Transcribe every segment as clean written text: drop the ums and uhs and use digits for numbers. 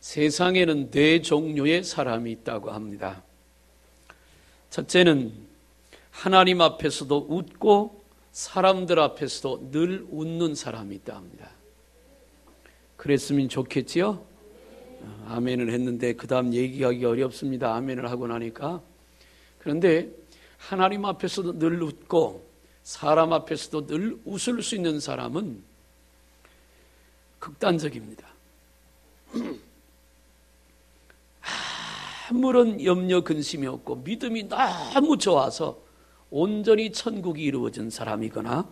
세상에는 네 종류의 사람이 있다고 합니다. 첫째는 하나님 앞에서도 웃고 사람들 앞에서도 늘 웃는 사람이 있다 합니다. 그랬으면 좋겠지요? 아멘을 했는데 그 다음 얘기하기 어렵습니다. 아멘을 하고 나니까. 그런데 하나님 앞에서도 늘 웃고 사람 앞에서도 늘 웃을 수 있는 사람은 극단적입니다. 아무런 염려 근심이 없고 믿음이 너무 좋아서 온전히 천국이 이루어진 사람이거나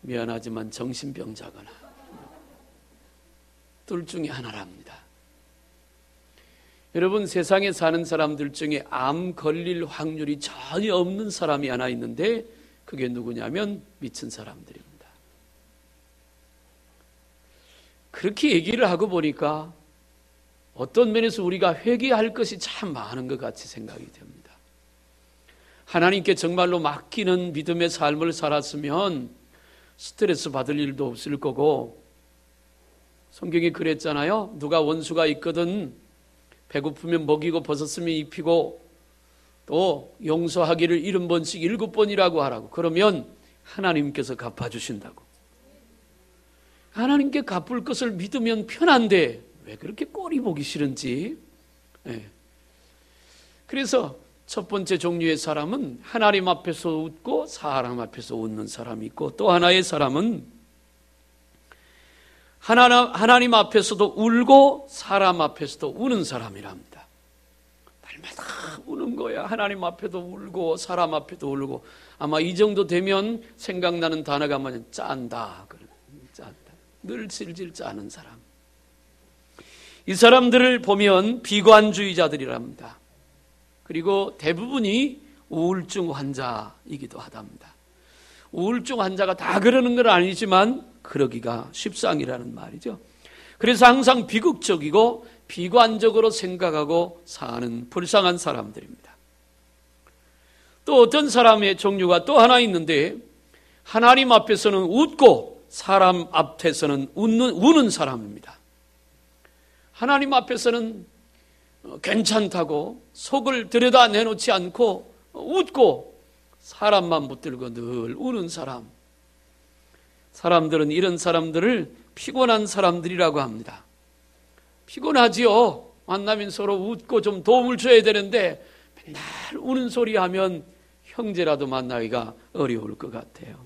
미안하지만 정신병자거나 둘 중에 하나랍니다. 여러분, 세상에 사는 사람들 중에 암 걸릴 확률이 전혀 없는 사람이 하나 있는데 그게 누구냐면 미친 사람들입니다. 그렇게 얘기를 하고 보니까 어떤 면에서 우리가 회개할 것이 참 많은 것 같이 생각이 됩니다. 하나님께 정말로 맡기는 믿음의 삶을 살았으면 스트레스 받을 일도 없을 거고, 성경이 그랬잖아요. 누가 원수가 있거든 배고프면 먹이고 벗었으면 입히고 또 용서하기를 70번씩 7번이라고 하라고. 그러면 하나님께서 갚아주신다고. 하나님께 갚을 것을 믿으면 편한데 왜 그렇게 꼴이 보기 싫은지. 그래서 첫 번째 종류의 사람은 하나님 앞에서 웃고 사람 앞에서 웃는 사람이 있고, 또 하나의 사람은 하나님 앞에서도 울고 사람 앞에서도 우는 사람이랍니다. 날마다 우는 거야. 하나님 앞에도 울고 사람 앞에도 울고. 아마 이 정도 되면 생각나는 단어가 뭐냐면 짠다. 짠다. 늘 질질 짜는 사람. 이 사람들을 보면 비관주의자들이랍니다. 그리고 대부분이 우울증 환자이기도 하답니다. 우울증 환자가 다 그러는 건 아니지만 그러기가 십상이라는 말이죠. 그래서 항상 비극적이고 비관적으로 생각하고 사는 불쌍한 사람들입니다. 또 어떤 사람의 종류가 또 하나 있는데, 하나님 앞에서는 웃고 사람 앞에서는 우는 사람입니다. 하나님 앞에서는 괜찮다고 속을 들여다 내놓지 않고 웃고 사람만 붙들고 늘 우는 사람. 사람들은 이런 사람들을 피곤한 사람들이라고 합니다. 피곤하지요. 만나면 서로 웃고 좀 도움을 줘야 되는데 맨날 우는 소리 하면 형제라도 만나기가 어려울 것 같아요.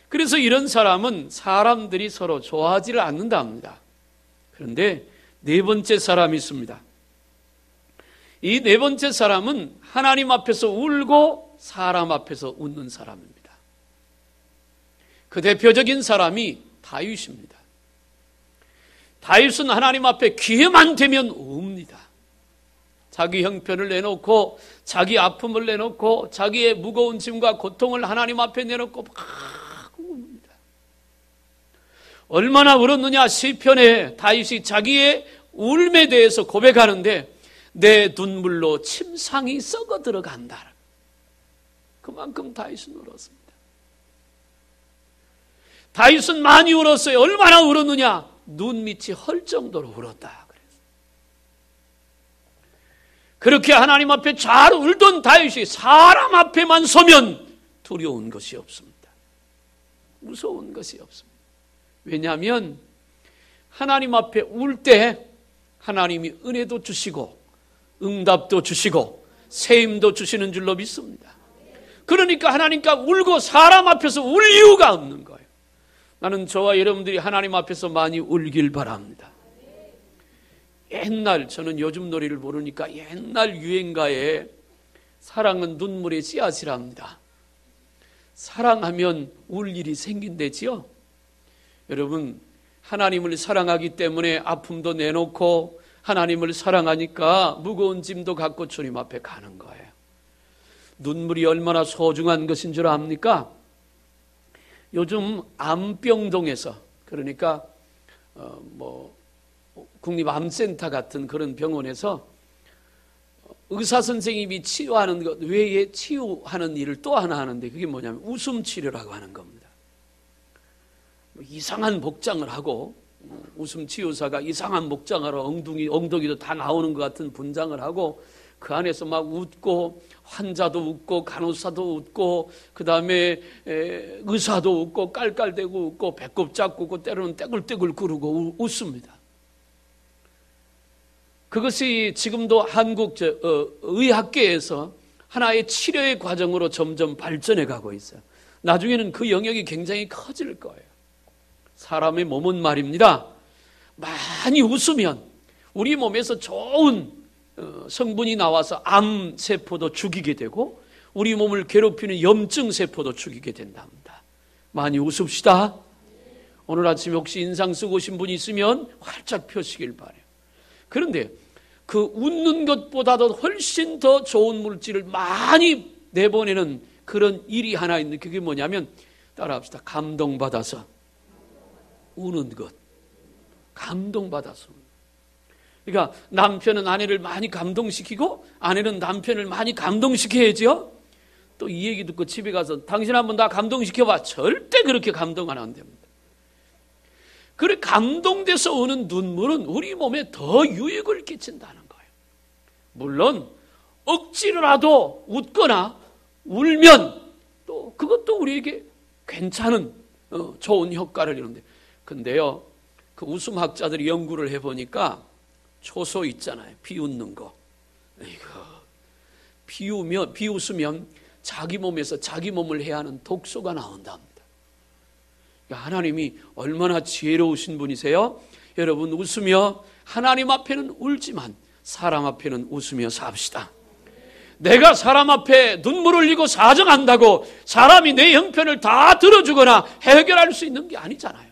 그래서 이런 사람은 사람들이 서로 좋아하지를 않는다 합니다. 그런데 네 번째 사람이 있습니다. 이 네 번째 사람은 하나님 앞에서 울고 사람 앞에서 웃는 사람입니다. 그 대표적인 사람이 다윗입니다. 다윗은 하나님 앞에 기회만 되면 웁니다. 자기 형편을 내놓고 자기 아픔을 내놓고 자기의 무거운 짐과 고통을 하나님 앞에 내놓고 막 웁니다. 얼마나 울었느냐. 시편에 다윗이 자기의 울음에 대해서 고백하는데 내 눈물로 침상이 썩어 들어간다. 그만큼 다윗은 울었습니다. 다윗은 많이 울었어요. 얼마나 울었느냐. 눈밑이 헐 정도로 울었다. 그렇게 하나님 앞에 잘 울던 다윗이 사람 앞에만 서면 두려운 것이 없습니다. 무서운 것이 없습니다. 왜냐하면 하나님 앞에 울 때 하나님이 은혜도 주시고 응답도 주시고 세임도 주시는 줄로 믿습니다. 그러니까 하나님과 울고 사람 앞에서 울 이유가 없는 거예요. 나는 저와 여러분들이 하나님 앞에서 많이 울길 바랍니다. 옛날, 저는 요즘 노래를 모르니까 옛날 유행가에 사랑은 눈물의 씨앗이랍니다. 사랑하면 울 일이 생긴대지요. 여러분, 하나님을 사랑하기 때문에 아픔도 내놓고 하나님을 사랑하니까 무거운 짐도 갖고 주님 앞에 가는 거예요. 눈물이 얼마나 소중한 것인 줄 압니까? 요즘 암병동에서, 그러니까 국립암센터 같은 그런 병원에서 의사 선생님이 치료하는 것 외에 치유하는 일을 또 하나 하는데, 그게 뭐냐면 웃음 치료라고 하는 겁니다. 이상한 복장을 하고 웃음 치유사가 이상한 목장하러 엉덩이도 다 나오는 것 같은 분장을 하고 그 안에서 막 웃고 환자도 웃고 간호사도 웃고 그 다음에 의사도 웃고 깔깔대고 웃고 배꼽 잡고 웃고 때로는 떼굴떼굴 구르고 웃습니다. 그것이 지금도 한국 의학계에서 하나의 치료의 과정으로 점점 발전해 가고 있어요. 나중에는 그 영역이 굉장히 커질 거예요. 사람의 몸은 말입니다. 많이 웃으면 우리 몸에서 좋은 성분이 나와서 암세포도 죽이게 되고 우리 몸을 괴롭히는 염증세포도 죽이게 된답니다. 많이 웃읍시다. 오늘 아침에 혹시 인상 쓰고 오신 분이 있으면 활짝 펴시길 바라요. 그런데 그 웃는 것보다도 훨씬 더 좋은 물질을 많이 내보내는 그런 일이 하나 있는데 그게 뭐냐면 따라합시다. 감동받아서 우는 것. 감동받아서. 그러니까 남편은 아내를 많이 감동시키고 아내는 남편을 많이 감동시켜야죠. 또 이 얘기 듣고 집에 가서 당신 한번 나 감동시켜봐. 절대 그렇게 감동 안 한답니다. 그래 감동돼서 오는 눈물은 우리 몸에 더 유익을 끼친다는 거예요. 물론 억지로라도 웃거나 울면 또 그것도 우리에게 괜찮은 좋은 효과를 이루는데 근데요 그 웃음학자들이 연구를 해보니까 초소 있잖아요. 비웃는 거. 이거 비웃으면 자기 몸에서 자기 몸을 해야 하는 독소가 나온답니다. 하나님이 얼마나 지혜로우신 분이세요? 여러분 웃으며 하나님 앞에는 울지만 사람 앞에는 웃으며 삽시다. 내가 사람 앞에 눈물 흘리고 사정한다고 사람이 내 형편을 다 들어주거나 해결할 수 있는 게 아니잖아요.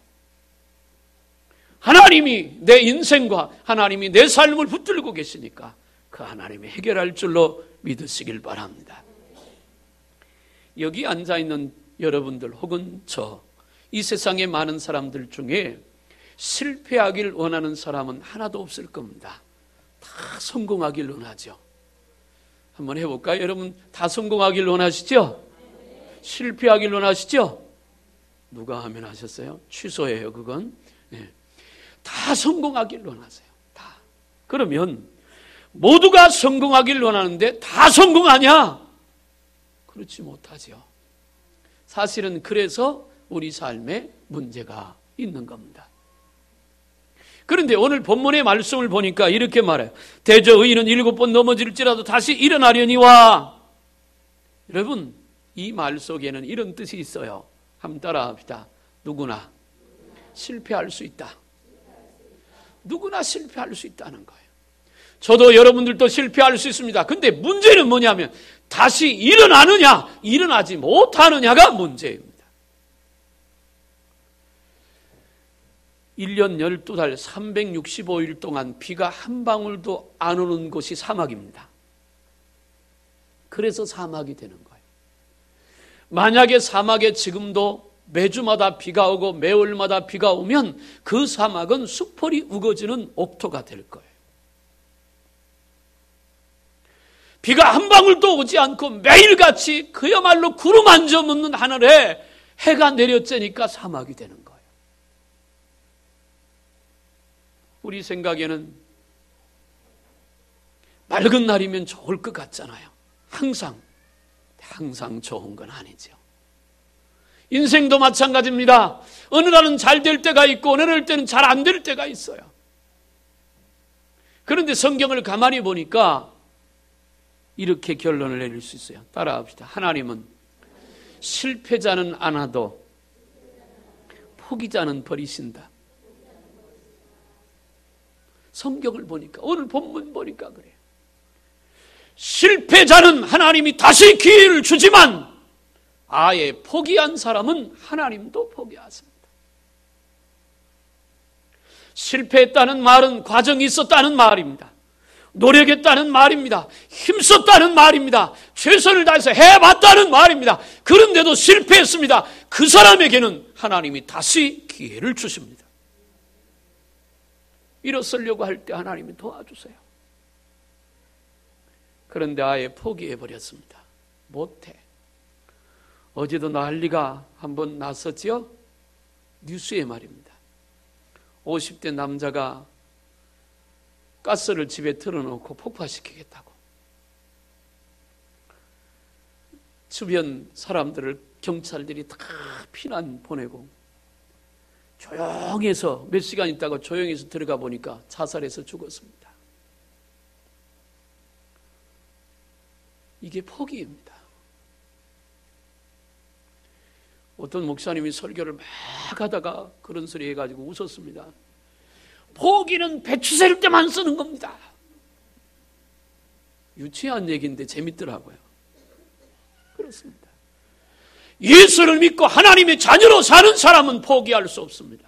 하나님이 내 인생과 하나님이 내 삶을 붙들고 계시니까 그 하나님이 해결할 줄로 믿으시길 바랍니다. 여기 앉아있는 여러분들 혹은 이 세상의 많은 사람들 중에 실패하길 원하는 사람은 하나도 없을 겁니다. 다 성공하길 원하죠. 한번 해볼까요? 여러분 다 성공하길 원하시죠? 실패하길 원하시죠? 누가 하면 하셨어요? 취소해요 그건. 네. 다 성공하길 원하세요. 다. 그러면 모두가 성공하길 원하는데 다 성공하냐? 그렇지 못하죠. 사실은 그래서 우리 삶에 문제가 있는 겁니다. 그런데 오늘 본문의 말씀을 보니까 이렇게 말해요. 대저 의인은 7번 넘어질지라도 다시 일어나려니와. 여러분 이 말 속에는 이런 뜻이 있어요. 한번 따라합시다. 누구나 실패할 수 있다. 누구나 실패할 수 있다는 거예요. 저도 여러분들도 실패할 수 있습니다. 근데 문제는 뭐냐면 다시 일어나느냐 일어나지 못하느냐가 문제입니다. 1년 12달 365일 동안 비가 한 방울도 안 오는 곳이 사막입니다. 그래서 사막이 되는 거예요. 만약에 사막에 지금도 매주마다 비가 오고 매월마다 비가 오면 그 사막은 수풀이 우거지는 옥토가 될 거예요. 비가 한 방울도 오지 않고 매일같이 그야말로 구름 한 점 없는 하늘에 해가 내려쬐니까 사막이 되는 거예요. 우리 생각에는 맑은 날이면 좋을 것 같잖아요. 항상 좋은 건 아니죠. 인생도 마찬가지입니다. 어느 날은 잘 될 때가 있고 어느 날 때는 잘 안 될 때가 있어요. 그런데 성경을 가만히 보니까 이렇게 결론을 내릴 수 있어요. 따라합시다. 하나님은 실패자는 안아도 포기자는 버리신다. 성경을 보니까 오늘 본문 보니까 그래요. 실패자는 하나님이 다시 기회를 주지만 아예 포기한 사람은 하나님도 포기하십니다. 실패했다는 말은 과정이 있었다는 말입니다. 노력했다는 말입니다. 힘썼다는 말입니다. 최선을 다해서 해봤다는 말입니다. 그런데도 실패했습니다. 그 사람에게는 하나님이 다시 기회를 주십니다. 일어서려고 할 때 하나님이 도와주세요. 그런데 아예 포기해버렸습니다. 못해. 어제도 난리가 한번 났었죠? 뉴스에 말입니다. 50대 남자가 가스를 집에 틀어놓고 폭파시키겠다고. 주변 사람들을 경찰들이 다 피난 보내고 조용해서 몇 시간 있다가 조용해서 들어가 보니까 자살해서 죽었습니다. 이게 포기입니다. 어떤 목사님이 설교를 막 하다가 그런 소리 해가지고 웃었습니다. 포기는 배추 셀 때만 쓰는 겁니다. 유치한 얘기인데 재밌더라고요. 그렇습니다. 예수를 믿고 하나님의 자녀로 사는 사람은 포기할 수 없습니다.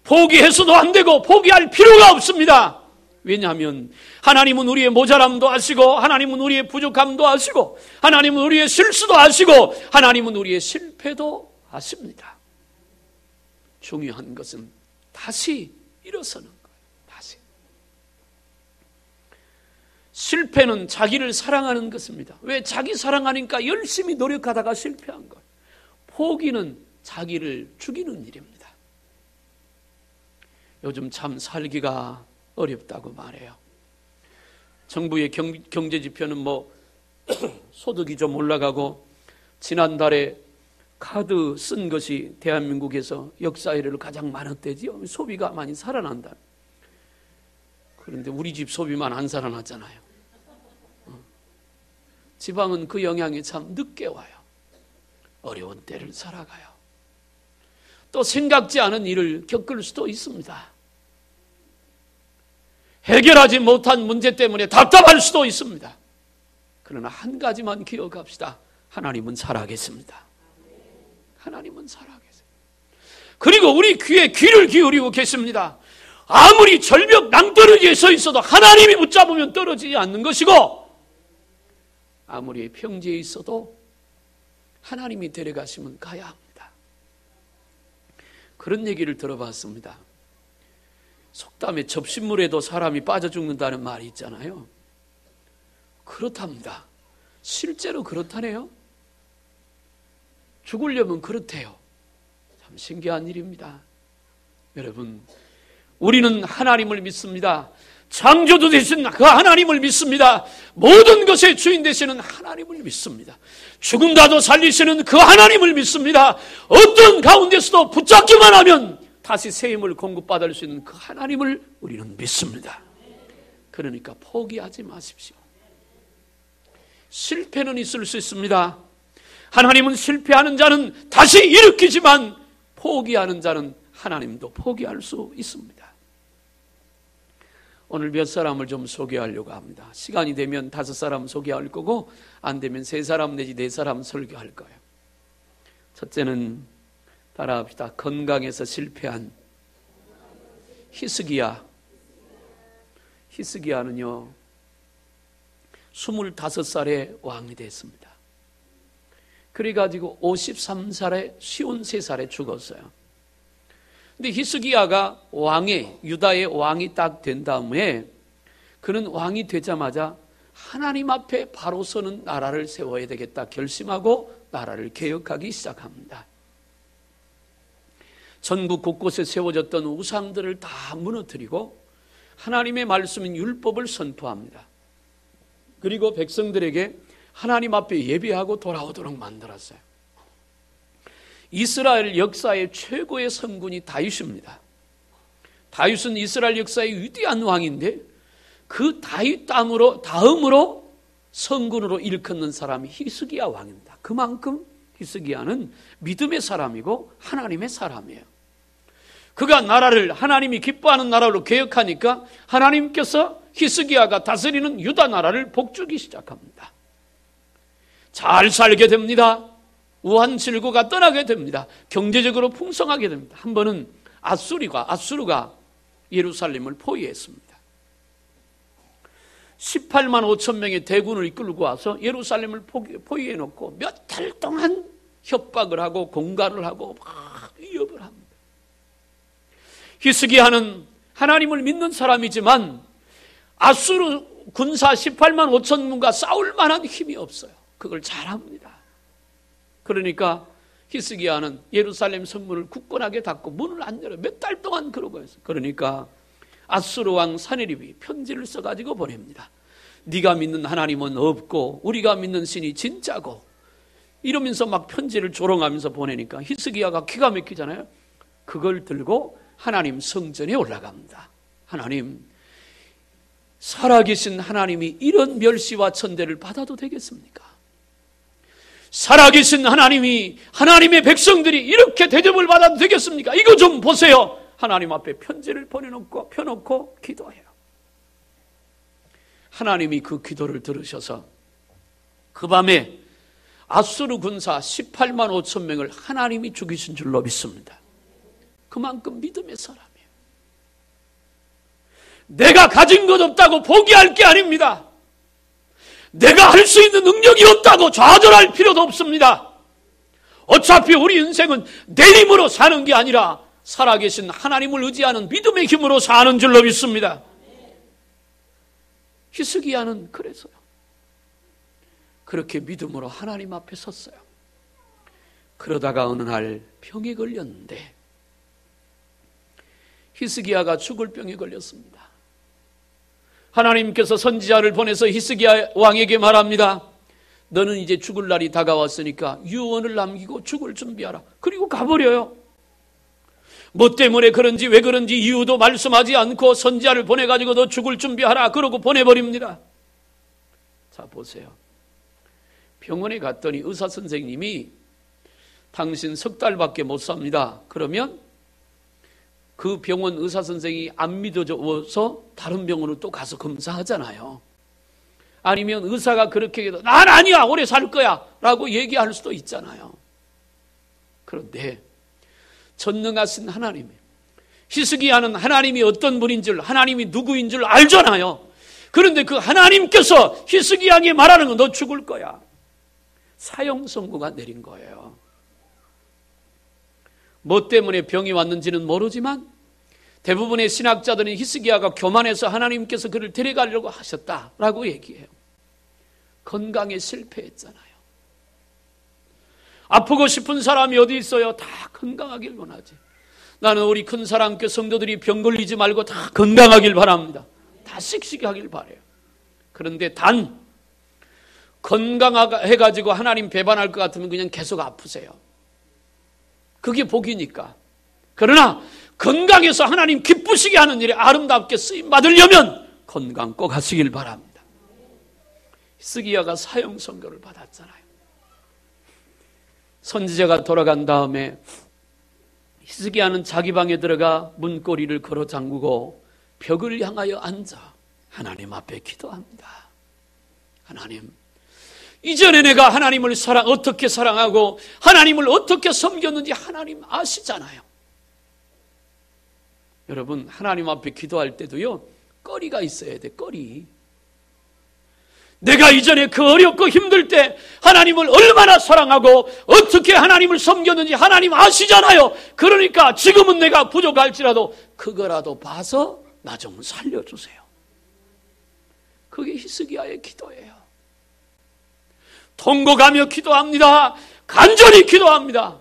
포기해서도 안 되고 포기할 필요가 없습니다. 왜냐하면 하나님은 우리의 모자람도 아시고 하나님은 우리의 부족함도 아시고 하나님은 우리의 실수도 아시고 하나님은 우리의 실패도 아십니다. 중요한 것은 다시 일어서는 거예요. 다시. 실패는 자기를 사랑하는 것입니다. 왜? 자기 사랑하니까 열심히 노력하다가 실패한 거예요. 포기는 자기를 죽이는 일입니다. 요즘 참 살기가 어렵다고 말해요. 정부의 경제지표는 소득이 좀 올라가고 지난달에 카드 쓴 것이 대한민국에서 역사 이래로 가장 많았대지요. 소비가 많이 살아난다. 그런데 우리 집 소비만 안 살아났잖아요. 지방은 그 영향이 참 늦게 와요. 어려운 때를 살아가요. 또 생각지 않은 일을 겪을 수도 있습니다. 해결하지 못한 문제 때문에 답답할 수도 있습니다. 그러나 한 가지만 기억합시다. 하나님은 살아계십니다. 하나님은 살아계십니다. 그리고 우리 귀에 귀를 기울이고 계십니다. 아무리 절벽 낭떠러지에 서 있어도 하나님이 붙잡으면 떨어지지 않는 것이고 아무리 평지에 있어도 하나님이 데려가시면 가야 합니다. 그런 얘기를 들어봤습니다. 속담에 접신물에도 사람이 빠져 죽는다는 말이 있잖아요. 그렇답니다. 실제로 그렇다네요. 죽으려면 그렇대요. 참 신기한 일입니다. 여러분, 우리는 하나님을 믿습니다. 창조주 되신 그 하나님을 믿습니다. 모든 것의 주인 되시는 하나님을 믿습니다. 죽음다도 살리시는 그 하나님을 믿습니다. 어떤 가운데서도 붙잡기만 하면 다시 새 힘을 공급받을 수 있는 그 하나님을 우리는 믿습니다. 그러니까 포기하지 마십시오. 실패는 있을 수 있습니다. 하나님은 실패하는 자는 다시 일으키지만 포기하는 자는 하나님도 포기할 수 있습니다. 오늘 몇 사람을 좀 소개하려고 합니다. 시간이 되면 5사람 소개할 거고 안 되면 3사람 내지 4사람 설교할 거예요. 첫째는 따라합시다. 건강에서 실패한 히스기야. 히스기야는요 25살에 왕이 됐습니다. 그래가지고 53살에 53살에 죽었어요. 근데 히스기야가 유다의 왕이 딱 된 다음에 그는 왕이 되자마자 하나님 앞에 바로 서는 나라를 세워야 되겠다 결심하고 나라를 개혁하기 시작합니다. 전국 곳곳에 세워졌던 우상들을 다 무너뜨리고 하나님의 말씀인 율법을 선포합니다. 그리고 백성들에게 하나님 앞에 예배하고 돌아오도록 만들었어요. 이스라엘 역사의 최고의 성군이 다윗입니다. 다윗은 이스라엘 역사의 위대한 왕인데 그 다윗 다음으로 성군으로 일컫는 사람이 히스기야 왕입니다. 그만큼 히스기야는 믿음의 사람이고 하나님의 사람이에요. 그가 나라를 하나님이 기뻐하는 나라로 개혁하니까 하나님께서 히스기야가 다스리는 유다 나라를 복주기 시작합니다. 잘 살게 됩니다. 우한질고가 떠나게 됩니다. 경제적으로 풍성하게 됩니다. 한 번은 아수르가 예루살렘을 포위했습니다. 18만 5천 명의 대군을 이끌고 와서 예루살렘을 포위해놓고 몇 달 동안 협박을 하고 공갈을 하고 막 위협을 합니다. 히스기야는 하나님을 믿는 사람이지만 아수르 군사 18만 5천 명과 싸울 만한 힘이 없어요. 그걸 잘 압니다. 그러니까 히스기야는 예루살렘 성문을 굳건하게 닫고 문을 안 열어 몇 달 동안 그러고 있어요. 그러니까 아수르 왕 사네립이 편지를 써가지고 보냅니다. 네가 믿는 하나님은 없고 우리가 믿는 신이 진짜고, 이러면서 막 편지를 조롱하면서 보내니까 히스기야가 기가 막히잖아요. 그걸 들고 하나님 성전에 올라갑니다. 하나님, 살아계신 하나님이 이런 멸시와 천대를 받아도 되겠습니까? 살아계신 하나님이, 하나님의 백성들이 이렇게 대접을 받아도 되겠습니까? 이거 좀 보세요. 하나님 앞에 편지를 펴놓고 기도해요. 하나님이 그 기도를 들으셔서 그 밤에 아수르 군사 18만 5천 명을 하나님이 죽이신 줄로 믿습니다. 그만큼 믿음의 사람이에요. 내가 가진 것 없다고 포기할 게 아닙니다. 내가 할 수 있는 능력이 없다고 좌절할 필요도 없습니다. 어차피 우리 인생은 내 힘으로 사는 게 아니라 살아계신 하나님을 의지하는 믿음의 힘으로 사는 줄로 믿습니다. 히스기야는 그래서요, 그렇게 믿음으로 하나님 앞에 섰어요. 그러다가 어느 날 병에 걸렸는데, 히스기야가 죽을 병에 걸렸습니다. 하나님께서 선지자를 보내서 히스기야 왕에게 말합니다. 너는 이제 죽을 날이 다가왔으니까 유언을 남기고 죽을 준비하라. 그리고 가버려요. 뭐 때문에 그런지 왜 그런지 이유도 말씀하지 않고 선지자를 보내가지고 너 죽을 준비하라 그러고 보내버립니다. 자, 보세요. 병원에 갔더니 의사 선생님이 당신 석 달밖에 못 삽니다. 그러면 그 병원 의사 선생이 안 믿어줘서 다른 병원으로 또 가서 검사하잖아요. 아니면 의사가 그렇게 해도 난 아니야, 오래 살 거야 라고 얘기할 수도 있잖아요. 그런데 전능하신 하나님, 히스기야는 하나님이 어떤 분인 줄, 하나님이 누구인 줄 알잖아요. 그런데 그 하나님께서 히스기야에게 말하는 건 너 죽을 거야. 사형 선고가 내린 거예요. 뭐 때문에 병이 왔는지는 모르지만 대부분의 신학자들은 히스기야가 교만해서 하나님께서 그를 데려가려고 하셨다라고 얘기해요. 건강에 실패했잖아요. 아프고 싶은 사람이 어디 있어요? 다 건강하길 원하지. 나는 우리 큰 사랑교회 성도들이 병 걸리지 말고 다 건강하길 바랍니다. 다 씩씩하길 바라요. 그런데 단 건강해가지고 하나님 배반할 것 같으면 그냥 계속 아프세요. 그게 복이니까. 그러나 건강해서 하나님 기쁘시게 하는 일에 아름답게 쓰임 받으려면 건강 꼭 하시길 바랍니다. 히스기야가 사형 선고를 받았잖아요. 선지자가 돌아간 다음에 히스기야는 자기 방에 들어가 문고리를 걸어 잠그고 벽을 향하여 앉아 하나님 앞에 기도합니다. 하나님, 이전에 내가 하나님을 어떻게 사랑하고 하나님을 어떻게 섬겼는지 하나님 아시잖아요. 여러분, 하나님 앞에 기도할 때도요, 꺼리가 있어야 돼, 꺼리. 내가 이전에 그 어렵고 힘들 때 하나님을 얼마나 사랑하고 어떻게 하나님을 섬겼는지 하나님 아시잖아요. 그러니까 지금은 내가 부족할지라도 그거라도 봐서 나 좀 살려주세요. 그게 히스기야의 기도예요. 통곡하며 기도합니다. 간절히 기도합니다.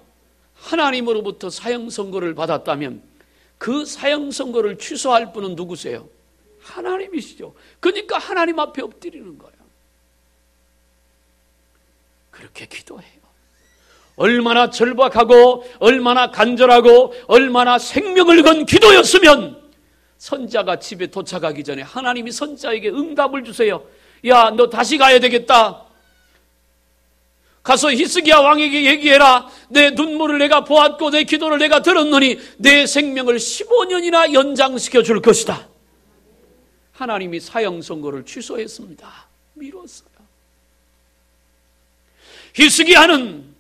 하나님으로부터 사형 선고를 받았다면 그 사형 선고를 취소할 분은 누구세요? 하나님이시죠. 그러니까 하나님 앞에 엎드리는 거예요. 그렇게 기도해요. 얼마나 절박하고 얼마나 간절하고 얼마나 생명을 건 기도였으면 선지자가 집에 도착하기 전에 하나님이 선지자에게 응답을 주세요. 야, 너 다시 가야 되겠다. 가서 히스기야 왕에게 얘기해라. 내 눈물을 내가 보았고 내 기도를 내가 들었노니 내 생명을 15년이나 연장시켜 줄 것이다. 하나님이 사형 선고를 취소했습니다. 미뤘어요. 히스기야는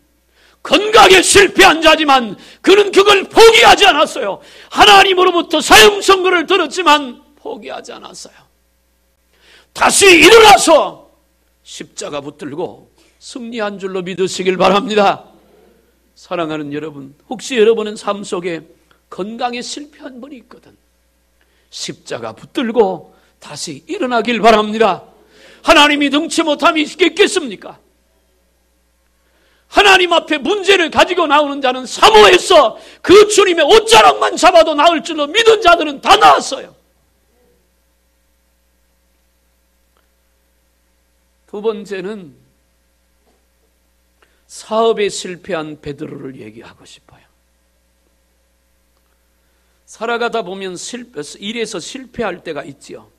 건강에 실패한 자지만 그는 그걸 포기하지 않았어요. 하나님으로부터 사형 선고를 들었지만 포기하지 않았어요. 다시 일어나서 십자가 붙들고 승리한 줄로 믿으시길 바랍니다. 사랑하는 여러분, 혹시 여러분은 삶 속에 건강에 실패한 분이 있거든. 십자가 붙들고 다시 일어나길 바랍니다. 하나님이 등치 못함이 있겠습니까? 하나님 앞에 문제를 가지고 나오는 자는 사모해서 그 주님의 옷자락만 잡아도 나을 줄로 믿은 자들은 다 나왔어요. 두 번째는 사업에 실패한 베드로를 얘기하고 싶어요. 살아가다 보면 일에서 실패할 때가 있지요.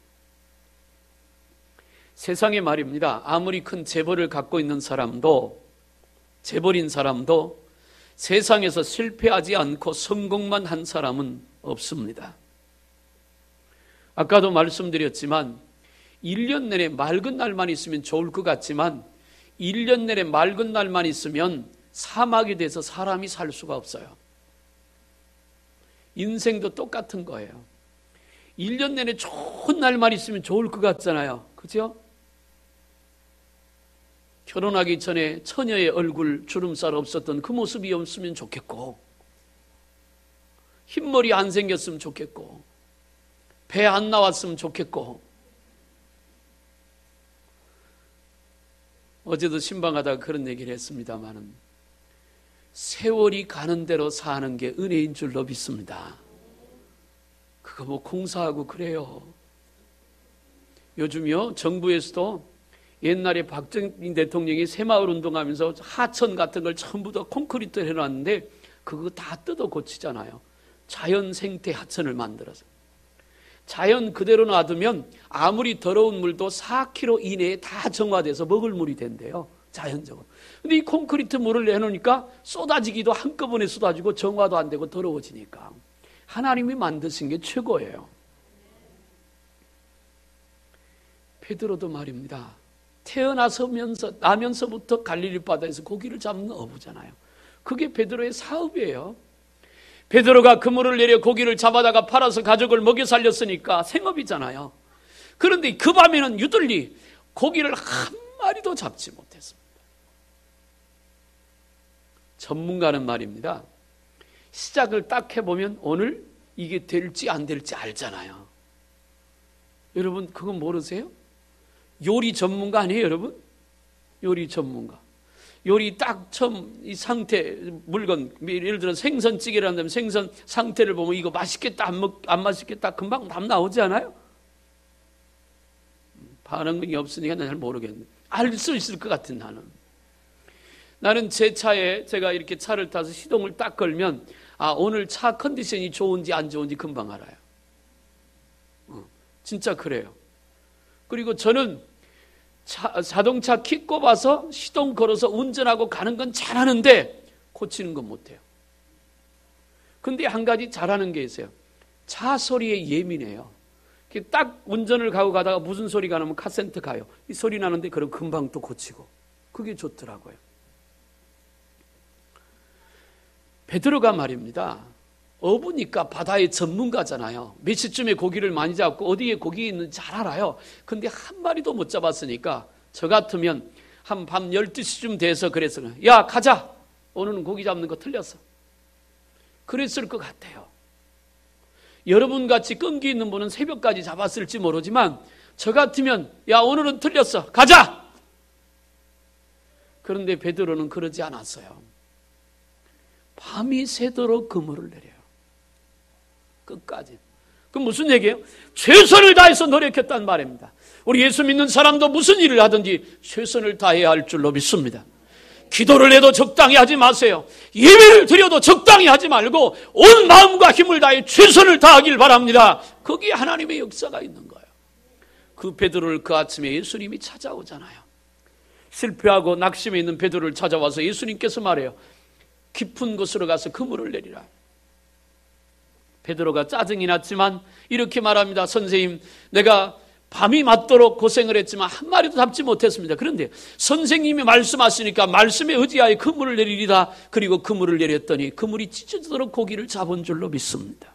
세상에 말입니다. 아무리 큰 재벌을 갖고 있는 사람도, 재벌인 사람도 세상에서 실패하지 않고 성공만 한 사람은 없습니다. 아까도 말씀드렸지만 1년 내내 맑은 날만 있으면 좋을 것 같지만 1년 내내 맑은 날만 있으면 사막이 돼서 사람이 살 수가 없어요. 인생도 똑같은 거예요. 1년 내내 좋은 날만 있으면 좋을 것 같잖아요. 그죠? 결혼하기 전에 처녀의 얼굴 주름살 없었던 그 모습이 없으면 좋겠고, 흰머리 안 생겼으면 좋겠고, 배 안 나왔으면 좋겠고. 어제도 신방하다가 그런 얘기를 했습니다마는 세월이 가는 대로 사는 게 은혜인 줄로 믿습니다. 그거 뭐 공사하고 그래요. 요즘요 정부에서도 옛날에 박정희 대통령이 새마을 운동하면서 하천 같은 걸 전부 다 콘크리트를 해놨는데 그거 다 뜯어 고치잖아요. 자연 생태 하천을 만들어서. 자연 그대로 놔두면 아무리 더러운 물도 4km 이내에 다 정화돼서 먹을 물이 된대요. 자연적으로. 근데 이 콘크리트 물을 내놓으니까 쏟아지기도 한꺼번에 쏟아지고 정화도 안 되고 더러워지니까. 하나님이 만드신 게 최고예요. 베드로도 말입니다. 나면서부터 갈릴리 바다에서 고기를 잡는 어부잖아요. 그게 베드로의 사업이에요. 베드로가 그물을 내려 고기를 잡아다가 팔아서 가족을 먹여 살렸으니까 생업이잖아요. 그런데 그 밤에는 유들리 고기를 한 마리도 잡지 못했습니다. 전문가는 말입니다. 시작을 딱 해보면 오늘 이게 될지 안 될지 알잖아요. 여러분 그건 모르세요? 요리 전문가 아니에요, 여러분? 요리 전문가. 요리 딱 처음 이 상태, 물건, 예를 들어 생선찌개를 한다면 생선 상태를 보면 이거 맛있겠다, 안 맛있겠다, 금방 답 나오지 않아요? 반응이 없으니까 난 잘 모르겠는데. 알 수 있을 것 같은 나는 제 차에 제가 이렇게 차를 타서 시동을 딱 걸면 오늘 차 컨디션이 좋은지 안 좋은지 금방 알아요. 진짜 그래요. 그리고 저는 자동차 키 꼽아서 시동 걸어서 운전하고 가는 건 잘하는데 고치는 건 못해요. 근데 한 가지 잘하는 게 있어요. 차 소리에 예민해요. 딱 운전을 가다가 무슨 소리가 나면 카센터 가요. 이 소리 나는데 그럼 금방 또 고치고. 그게 좋더라고요. 베드로가 말입니다. 어부니까 바다의 전문가잖아요. 몇 시쯤에 고기를 많이 잡고 어디에 고기 있는지 잘 알아요. 근데 한 마리도 못 잡았으니까 저 같으면 한 밤 12시쯤 돼서 그랬어요. 야 가자. 오늘은 고기 잡는 거 틀렸어. 그랬을 것 같아요. 여러분같이 끈기 있는 분은 새벽까지 잡았을지 모르지만 저 같으면 야 오늘은 틀렸어. 가자. 그런데 베드로는 그러지 않았어요. 밤이 새도록 그물을 내려요. 끝까지. 그럼 무슨 얘기예요? 최선을 다해서 노력했단 말입니다. 우리 예수 믿는 사람도 무슨 일을 하든지 최선을 다해야 할 줄로 믿습니다. 기도를 해도 적당히 하지 마세요. 예배를 드려도 적당히 하지 말고 온 마음과 힘을 다해 최선을 다하길 바랍니다. 거기에 하나님의 역사가 있는 거예요. 그 베드로를 그 아침에 예수님이 찾아오잖아요. 실패하고 낙심해 있는 베드로를 찾아와서 예수님께서 말해요. 깊은 곳으로 가서 그물을 내리라. 베드로가 짜증이 났지만 이렇게 말합니다. 선생님, 내가 밤이 맞도록 고생을 했지만 한 마리도 잡지 못했습니다. 그런데 선생님이 말씀하시니까 말씀에 의지하여 그물을 내리리라. 그리고 그물을 내렸더니 그물이 찢어지도록 고기를 잡은 줄로 믿습니다.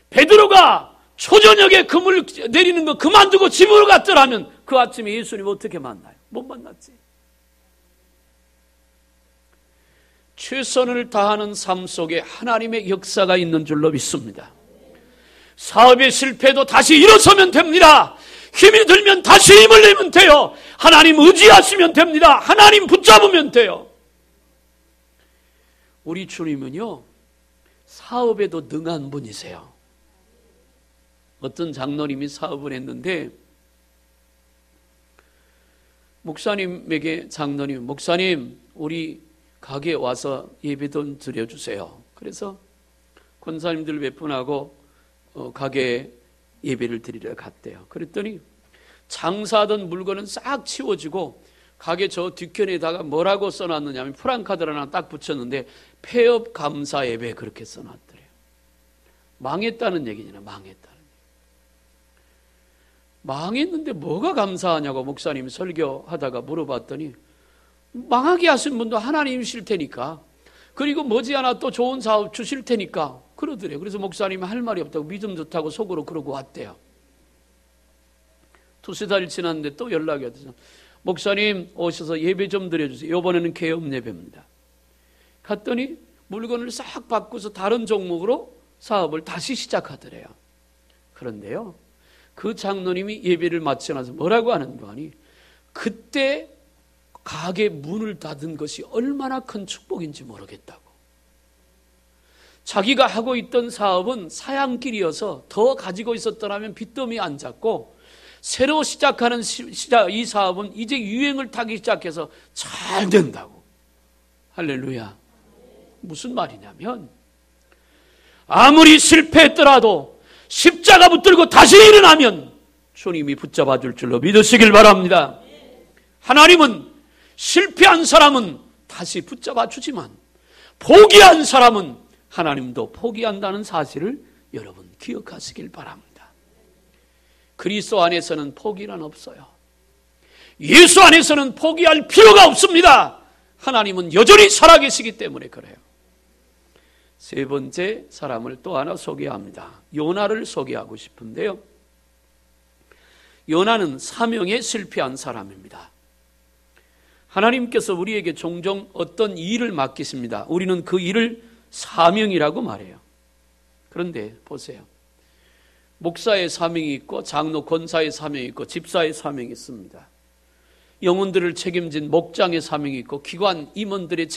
베드로가 초저녁에 그물 내리는 거 그만두고 집으로 갔더라면 그 아침에 예수님 어떻게 만나요? 못 만났지. 최선을 다하는 삶 속에 하나님의 역사가 있는 줄로 믿습니다. 사업의 실패도 다시 일어서면 됩니다. 힘이 들면 다시 힘을 내면 돼요. 하나님 의지하시면 됩니다. 하나님 붙잡으면 돼요. 우리 주님은요, 사업에도 능한 분이세요. 어떤 장로님이 사업을 했는데 목사님에게 장로님, 목사님 우리 가게에 와서 예배 좀 드려주세요. 그래서 권사님들 몇 분하고 가게에 예배를 드리러 갔대요. 그랬더니 장사하던 물건은 싹 치워지고 가게 저 뒷편에다가 뭐라고 써놨느냐면 프랑카드를 하나 딱 붙였는데 폐업 감사 예배 그렇게 써놨더래요. 망했다는 얘기잖아요. 망했는데 뭐가 감사하냐고 목사님이 설교하다가 물어봤더니 망하게 하신 분도 하나님이실 테니까, 그리고 머지않아 또 좋은 사업 주실 테니까 그러더래요. 그래서 목사님이 할 말이 없다고 믿음 좋다고 속으로 그러고 왔대요. 두세 달 지났는데 또 연락이 왔어요. 목사님 오셔서 예배 좀 드려주세요. 이번에는 개업 예배입니다. 갔더니 물건을 싹 바꾸서 다른 종목으로 사업을 다시 시작하더래요. 그런데요, 그 장로님이 예배를 마치고 나서 뭐라고 하는 거 아니? 그때 가게 문을 닫은 것이 얼마나 큰 축복인지 모르겠다고. 자기가 하고 있던 사업은 사양길이어서 더 가지고 있었더라면 빚더미 안 잡고, 새로 시작하는 이 사업은 이제 유행을 타기 시작해서 잘 된다고. 할렐루야. 무슨 말이냐면 아무리 실패했더라도 십자가 붙들고 다시 일어나면 주님이 붙잡아 줄 줄로 믿으시길 바랍니다. 하나님은 실패한 사람은 다시 붙잡아 주지만 포기한 사람은 하나님도 포기한다는 사실을 여러분 기억하시길 바랍니다. 그리스도 안에서는 포기는 없어요. 예수 안에서는 포기할 필요가 없습니다. 하나님은 여전히 살아계시기 때문에 그래요. 세 번째 사람을 또 하나 소개합니다. 요나를 소개하고 싶은데요, 요나는 사명에 실패한 사람입니다. 하나님께서 우리에게 종종 어떤 일을 맡기십니다. 우리는 그 일을 사명이라고 말해요. 그런데 보세요. 목사의 사명이 있고 장로 권사의 사명이 있고 집사의 사명이 있습니다. 영혼들을 책임진 목장의 사명이 있고 기관 임원들의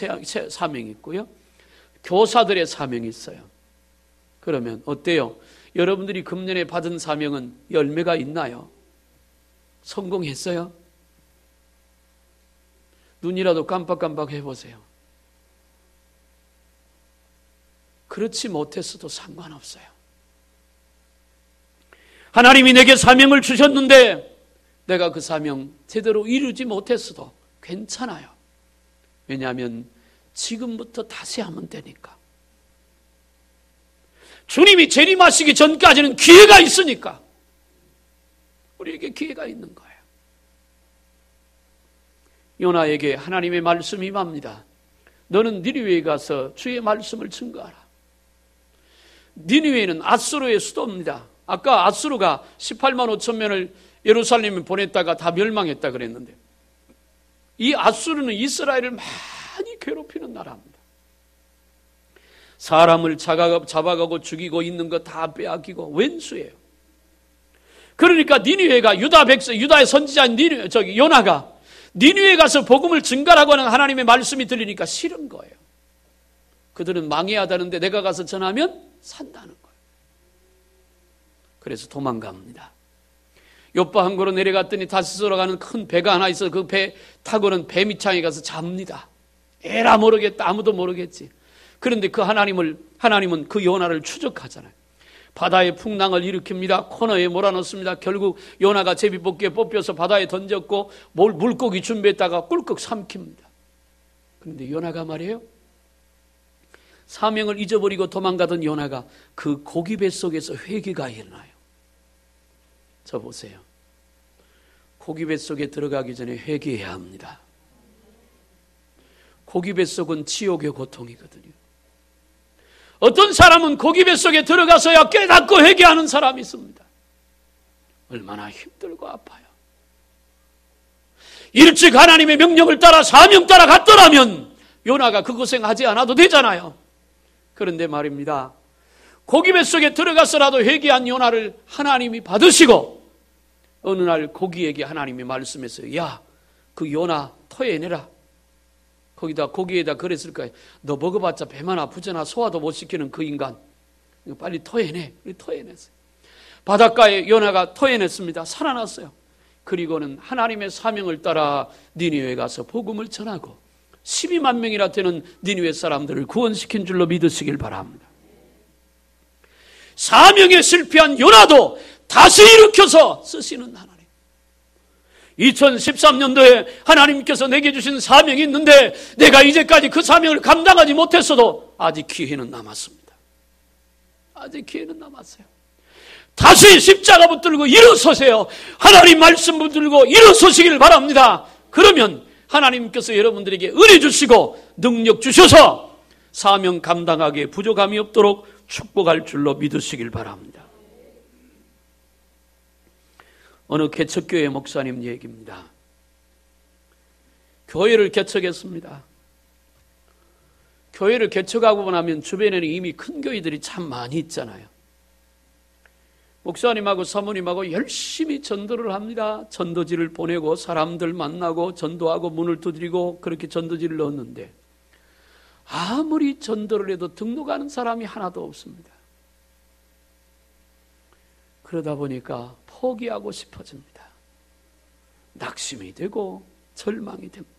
사명이 있고요, 교사들의 사명이 있어요. 그러면 어때요? 여러분들이 금년에 받은 사명은 열매가 있나요? 성공했어요? 눈이라도 깜빡깜빡 해보세요. 그렇지 못했어도 상관없어요. 하나님이 내게 사명을 주셨는데 내가 그 사명 제대로 이루지 못했어도 괜찮아요. 왜냐하면 지금부터 다시 하면 되니까. 주님이 재림하시기 전까지는 기회가 있으니까. 우리에게 기회가 있는 거예요. 요나에게 하나님의 말씀이 임합니다. 너는 니느웨에 가서 주의 말씀을 증거하라. 니느웨는 아수르의 수도입니다. 아까 아수르가 18만 5천 명을 예루살렘에 보냈다가 다 멸망했다 그랬는데, 이 아수르는 이스라엘을 많이 괴롭히는 나라입니다. 사람을 잡아가고 죽이고 있는 거 다 빼앗기고 왼수예요. 그러니까 니느웨가 유다의 선지자인 요나가 니느웨에 가서 복음을 증가하라고 하는 하나님의 말씀이 들리니까 싫은 거예요. 그들은 망해야 하다는데 내가 가서 전하면 산다는 거예요. 그래서 도망갑니다. 요파 항구로 내려갔더니 다시스로 가는 큰 배가 하나 있어서 그 배 타고는 배 밑창에 가서 잡니다. 에라 모르겠다. 아무도 모르겠지. 그런데 하나님은 그 요나를 추적하잖아요. 바다에 풍랑을 일으킵니다. 코너에 몰아넣습니다. 결국 요나가 제비뽑기에 뽑혀서 바다에 던졌고 물고기 준비했다가 꿀꺽 삼킵니다. 그런데 요나가 말이에요, 사명을 잊어버리고 도망가던 요나가 그 고기 뱃속에서 회개가 일어나요. 저 보세요. 고기 뱃속에 들어가기 전에 회개해야 합니다. 고기 뱃속은 지옥의 고통이거든요. 어떤 사람은 고기 뱃속에 들어가서야 깨닫고 회개하는 사람이 있습니다. 얼마나 힘들고 아파요. 일찍 하나님의 명령을 따라 사명 따라 갔더라면 요나가 그 고생하지 않아도 되잖아요. 그런데 말입니다, 고기 뱃속에 들어가서라도 회개한 요나를 하나님이 받으시고 어느 날 고기에게 하나님이 말씀했어요. 야, 그 요나 토해내라. 거기다 고기에다 그랬을 거예요. 너 먹어봤자 배만 아프잖아. 소화도 못 시키는 그 인간. 빨리 토해내. 토해냈어요. 바닷가에 요나가 토해냈습니다. 살아났어요. 그리고는 하나님의 사명을 따라 니느웨에 가서 복음을 전하고 12만 명이나 되는 니느웨 사람들을 구원시킨 줄로 믿으시길 바랍니다. 사명에 실패한 요나도 다시 일으켜서 쓰시는 하나님. 2013년도에 하나님께서 내게 주신 사명이 있는데 내가 이제까지 그 사명을 감당하지 못했어도 아직 기회는 남았습니다. 아직 기회는 남았어요. 다시 십자가 붙들고 일어서세요. 하나님 말씀 붙들고 일어서시길 바랍니다. 그러면 하나님께서 여러분들에게 은혜 주시고 능력 주셔서 사명 감당하기에 부족함이 없도록 축복할 줄로 믿으시길 바랍니다. 어느 개척교회 목사님 얘기입니다. 교회를 개척했습니다. 교회를 개척하고 나면 주변에는 이미 큰 교회들이 참 많이 있잖아요. 목사님하고 사모님하고 열심히 전도를 합니다. 전도지를 보내고 사람들 만나고 전도하고 문을 두드리고 그렇게 전도지를 넣었는데 아무리 전도를 해도 등록하는 사람이 하나도 없습니다. 그러다 보니까 포기하고 싶어집니다. 낙심이 되고 절망이 됩니다.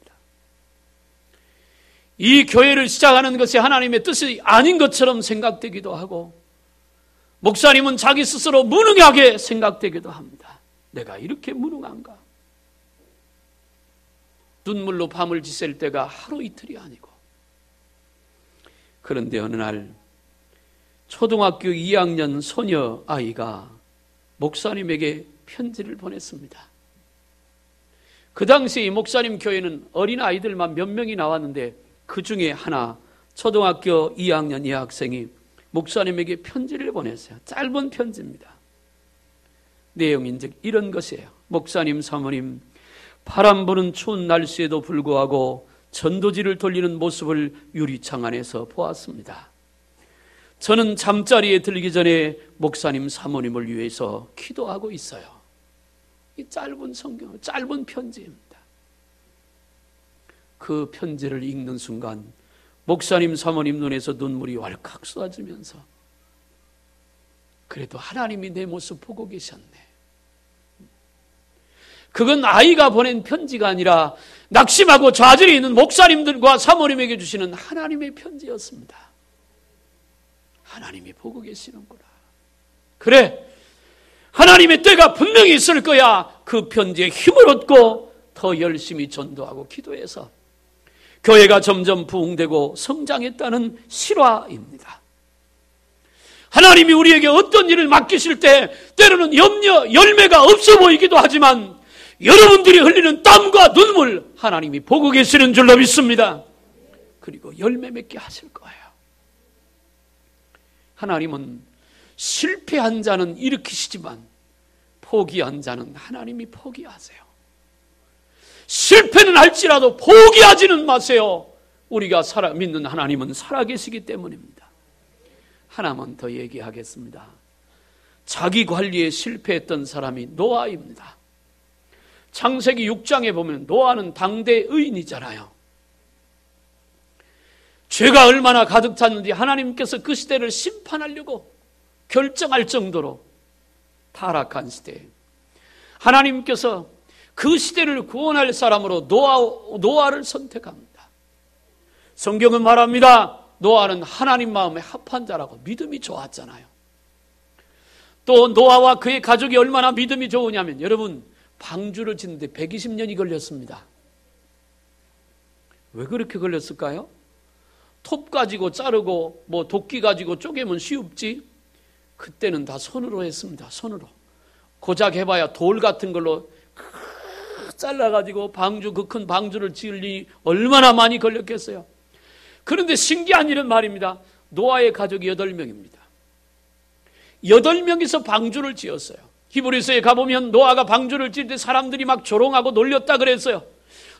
이 교회를 시작하는 것이 하나님의 뜻이 아닌 것처럼 생각되기도 하고 목사님은 자기 스스로 무능하게 생각되기도 합니다. 내가 이렇게 무능한가? 눈물로 밤을 지샐 때가 하루 이틀이 아니고 그런데 어느 날 초등학교 2학년 소녀 아이가 목사님에게 편지를 보냈습니다. 그 당시 목사님 교회는 어린 아이들만 몇 명이 나왔는데 그 중에 하나 초등학교 2학년 여학생이 목사님에게 편지를 보냈어요. 짧은 편지입니다. 내용인 즉 이런 것이에요. 목사님, 사모님, 바람 부는 추운 날씨에도 불구하고 전도지를 돌리는 모습을 유리창 안에서 보았습니다. 저는 잠자리에 들기 전에 목사님, 사모님을 위해서 기도하고 있어요. 이 짧은 성경, 짧은 편지입니다. 그 편지를 읽는 순간 목사님, 사모님 눈에서 눈물이 왈칵 쏟아지면서 그래도 하나님이 내 모습 보고 계셨네. 그건 아이가 보낸 편지가 아니라 낙심하고 좌절해 있는 목사님들과 사모님에게 주시는 하나님의 편지였습니다. 하나님이 보고 계시는구나. 그래, 하나님의 때가 분명히 있을 거야. 그 편지에 힘을 얻고 더 열심히 전도하고 기도해서 교회가 점점 부흥되고 성장했다는 실화입니다. 하나님이 우리에게 어떤 일을 맡기실 때 때로는 열매가 없어 보이기도 하지만 여러분들이 흘리는 땀과 눈물 하나님이 보고 계시는 줄로 믿습니다. 그리고 열매 맺게 하실 거예요. 하나님은 실패한 자는 일으키시지만 포기한 자는 하나님이 포기하세요. 실패는 할지라도 포기하지는 마세요. 우리가 믿는 하나님은 살아계시기 때문입니다. 하나만 더 얘기하겠습니다. 자기 관리에 실패했던 사람이 노아입니다. 창세기 6장에 보면 노아는 당대 의인이잖아요. 죄가 얼마나 가득 찼는지 하나님께서 그 시대를 심판하려고 결정할 정도로 타락한 시대에 하나님께서 그 시대를 구원할 사람으로 노아를 선택합니다. 성경은 말합니다. 노아는 하나님 마음에 합한 자라고 믿음이 좋았잖아요. 또 노아와 그의 가족이 얼마나 믿음이 좋으냐면 여러분 방주를 짓는데 120년이 걸렸습니다. 왜 그렇게 걸렸을까요? 톱 가지고 자르고 도끼 가지고 쪼개면 쉽지. 그때는 다 손으로 했습니다. 손으로. 고작 해봐야 돌 같은 걸로 잘라가지고 그 큰 방주를 지으니 얼마나 많이 걸렸겠어요. 그런데 신기한 일은 말입니다. 노아의 가족이 8명입니다. 8명이서 방주를 지었어요. 히브리서에 가보면 노아가 방주를 지을 때 사람들이 막 조롱하고 놀렸다 그랬어요.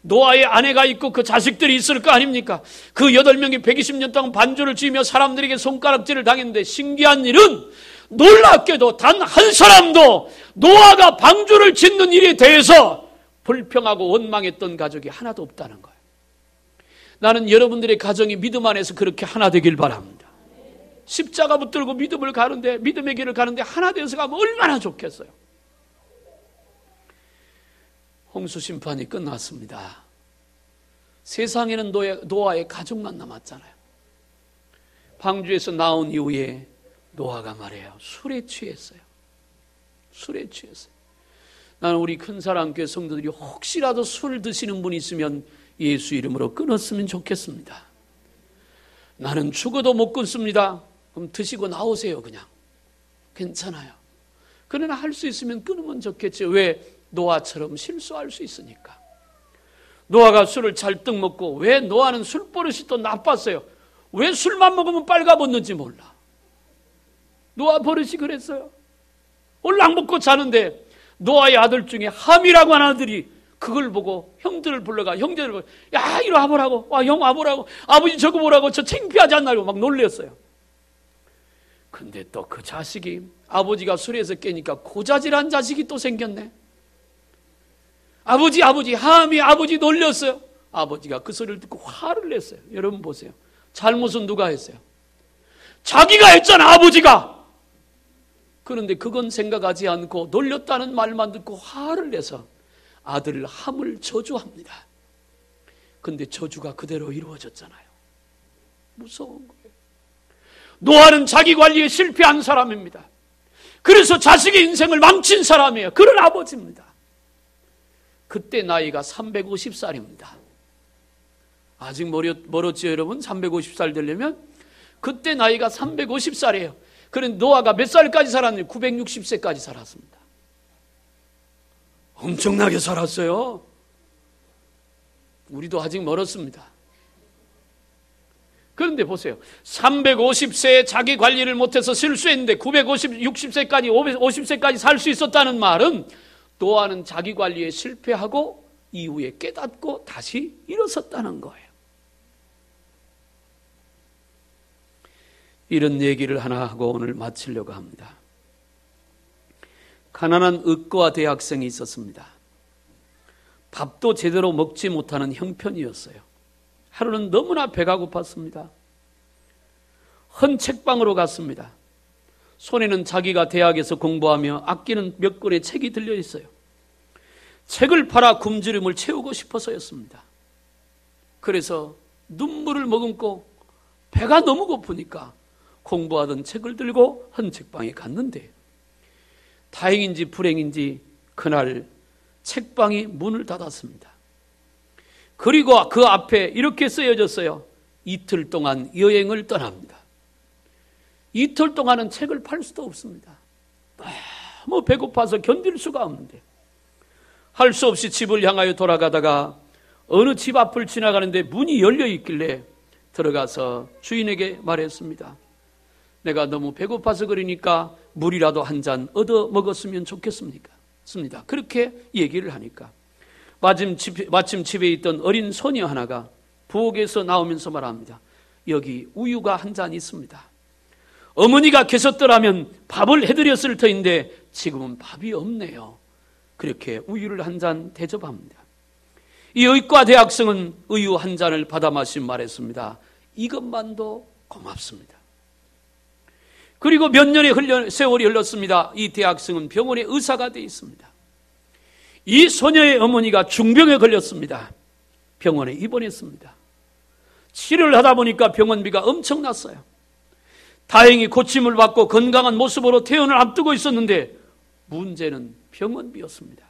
노아의 아내가 있고 그 자식들이 있을 거 아닙니까? 그 8명이 120년 동안 방주를 지으며 사람들에게 손가락질을 당했는데 신기한 일은 놀랍게도 단 한 사람도 노아가 방주를 짓는 일에 대해서 불평하고 원망했던 가족이 하나도 없다는 거예요. 나는 여러분들의 가정이 믿음 안에서 그렇게 하나 되길 바랍니다. 십자가 붙들고 믿음을 가는데, 믿음의 길을 가는데 하나 되어서 가면 얼마나 좋겠어요. 홍수 심판이 끝났습니다. 세상에는 노아의 가족만 남았잖아요. 방주에서 나온 이후에 노아가 말해요. 술에 취했어요. 술에 취했어요. 나는 우리 큰사랑교회 성도들이 혹시라도 술 드시는 분이 있으면 예수 이름으로 끊었으면 좋겠습니다. 나는 죽어도 못 끊습니다. 그럼 드시고 나오세요. 그냥 괜찮아요. 그러나 할 수 있으면 끊으면 좋겠죠. 왜? 노아처럼 실수할 수 있으니까. 노아가 술을 잘뜩 먹고, 왜 노아는 술버릇이 또 나빴어요. 왜 술만 먹으면 빨가벗는지 몰라. 노아 버릇이 그랬어요. 올랑 먹고 자는데 노아의 아들 중에 함이라고 하는 아들이 그걸 보고 형들을 불러가, 형제를 보고, 야, 이리 와보라고, 와, 형 와보라고, 아버지 저거 보라고, 저 창피하지 않나고 막 놀렸어요. 근데 또 그 자식이, 아버지가 술에서 깨니까 고자질한 자식이 또 생겼네. 아버지, 함이 아버지 놀렸어요. 아버지가 그 소리를 듣고 화를 냈어요. 여러분 보세요. 잘못은 누가 했어요? 자기가 했잖아, 아버지가. 그런데 그건 생각하지 않고 놀렸다는 말만 듣고 화를 내서 아들 함을 저주합니다. 근데 저주가 그대로 이루어졌잖아요. 무서운 거예요. 노아는 자기 관리에 실패한 사람입니다. 그래서 자식의 인생을 망친 사람이에요. 그런 아버지입니다. 그때 나이가 350살입니다. 아직 멀었죠, 여러분? 350살 되려면? 그때 나이가 350살이에요. 그런데 노아가 몇 살까지 살았는지 960세까지 살았습니다. 엄청나게 살았어요. 우리도 아직 멀었습니다. 그런데 보세요. 350세에 자기 관리를 못해서 실수했는데 960세까지, 50세까지 살 수 있었다는 말은 노아는 자기 관리에 실패하고 이후에 깨닫고 다시 일어섰다는 거예요. 이런 얘기를 하나 하고 오늘 마치려고 합니다. 가난한 의과 대학생이 있었습니다. 밥도 제대로 먹지 못하는 형편이었어요. 하루는 너무나 배가 고팠습니다. 헌 책방으로 갔습니다. 손에는 자기가 대학에서 공부하며 아끼는 몇 권의 책이 들려 있어요. 책을 팔아 굶주림을 채우고 싶어서였습니다. 그래서 눈물을 머금고 배가 너무 고프니까 공부하던 책을 들고 헌 책방에 갔는데, 다행인지 불행인지 그날 책방이 문을 닫았습니다. 그리고 그 앞에 이렇게 쓰여졌어요. 이틀 동안 여행을 떠납니다. 이틀 동안은 책을 팔 수도 없습니다. 너무 배고파서 견딜 수가 없는데 할 수 없이 집을 향하여 돌아가다가 어느 집 앞을 지나가는데 문이 열려 있길래 들어가서 주인에게 말했습니다. 내가 너무 배고파서 그러니까 물이라도 한 잔 얻어 먹었으면 좋겠습니다. 그렇게 얘기를 하니까 마침 집에 있던 어린 소녀 하나가 부엌에서 나오면서 말합니다. 여기 우유가 한 잔 있습니다. 어머니가 계셨더라면 밥을 해드렸을 터인데 지금은 밥이 없네요. 그렇게 우유를 한 잔 대접합니다. 이 의과 대학생은 우유 한 잔을 받아 마시며 말했습니다. 이것만도 고맙습니다. 그리고 몇 년의 세월이 흘렀습니다. 이 대학생은 병원의 의사가 되어 있습니다. 이 소녀의 어머니가 중병에 걸렸습니다. 병원에 입원했습니다. 치료를 하다 보니까 병원비가 엄청났어요. 다행히 고침을 받고 건강한 모습으로 퇴원을 앞두고 있었는데 문제는 병원비였습니다.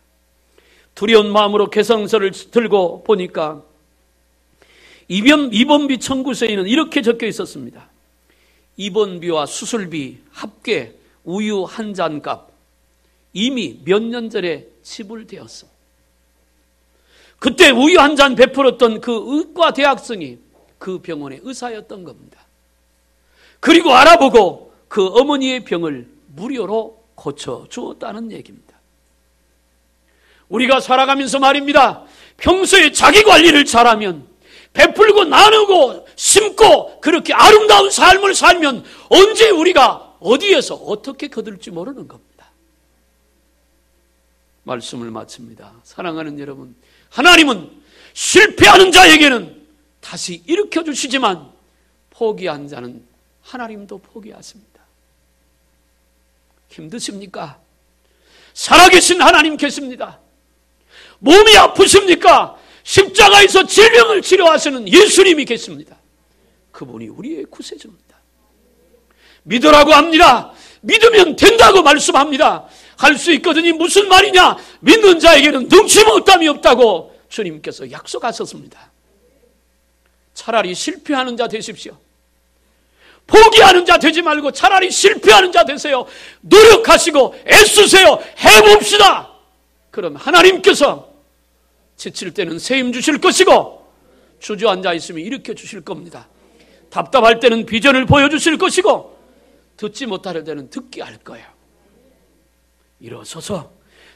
두려운 마음으로 계산서를 들고 보니까 입원비 청구서에는 이렇게 적혀 있었습니다. 입원비와 수술비 합계 우유 한 잔 값 이미 몇 년 전에 지불되었어. 그때 우유 한 잔 베풀었던 그 의과 대학생이 그 병원의 의사였던 겁니다. 그리고 알아보고 그 어머니의 병을 무료로 고쳐주었다는 얘기입니다. 우리가 살아가면서 말입니다. 평소에 자기 관리를 잘하면, 베풀고 나누고 심고 그렇게 아름다운 삶을 살면 언제 우리가 어디에서 어떻게 거둘지 모르는 겁니다. 말씀을 마칩니다. 사랑하는 여러분, 하나님은 실패하는 자에게는 다시 일으켜 주시지만 포기한 자는 하나님도 포기하십니다. 힘드십니까? 살아계신 하나님 계십니다. 몸이 아프십니까? 십자가에서 질병을 치료하시는 예수님이 계십니다. 그분이 우리의 구세주입니다. 믿으라고 합니다. 믿으면 된다고 말씀합니다. 할 수 있거든요. 무슨 말이냐? 믿는 자에게는 능치 못함이 없다고 주님께서 약속하셨습니다. 차라리 실패하는 자 되십시오. 포기하는 자 되지 말고 차라리 실패하는 자 되세요. 노력하시고 애쓰세요. 해봅시다. 그럼 하나님께서 지칠 때는 새 힘 주실 것이고 주저앉아 있으면 일으켜 주실 겁니다. 답답할 때는 비전을 보여주실 것이고 듣지 못할 때는 듣게 할 거예요. 일어서서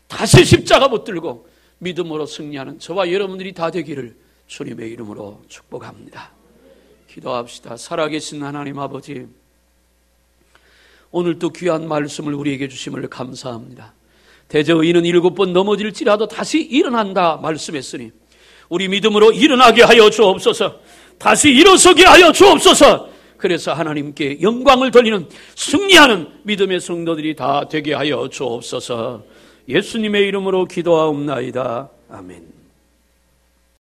다시 십자가 붙들고 믿음으로 승리하는 저와 여러분들이 다 되기를 주님의 이름으로 축복합니다. 기도합시다. 살아계신 하나님 아버지, 오늘도 귀한 말씀을 우리에게 주심을 감사합니다. 대저의인은 7번 넘어질지라도 다시 일어난다 말씀했으니 우리 믿음으로 일어나게 하여 주옵소서. 다시 일어서게 하여 주옵소서. 그래서 하나님께 영광을 돌리는 승리하는 믿음의 성도들이 다 되게 하여 주옵소서. 예수님의 이름으로 기도하옵나이다. 아멘.